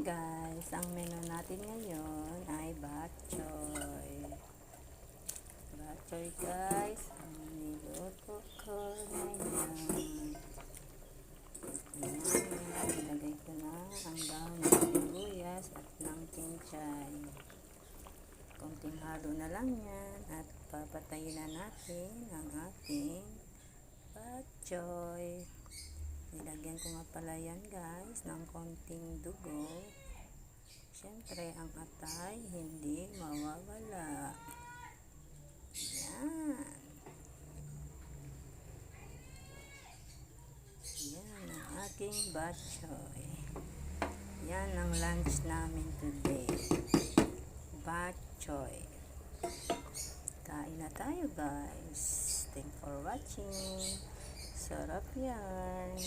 guys, ang menu natin ngayon ay bok choy. Bok choy guys, ang niluto ko ngayon. Ayan, ilagay ko na ang dahon ng sibuyas at ng pinchay. Konting halo na lang yan at papatayin na natin ang ating bok choy. Nilagyan ko nga pala yan guys ng konting dugo. Siyempre ang atay hindi mawawala. Yan. Yan ang aking bok choy. Yan ang lunch namin today. Bok choy. Kain na tayo guys. Thanks for watching. Sarap yan.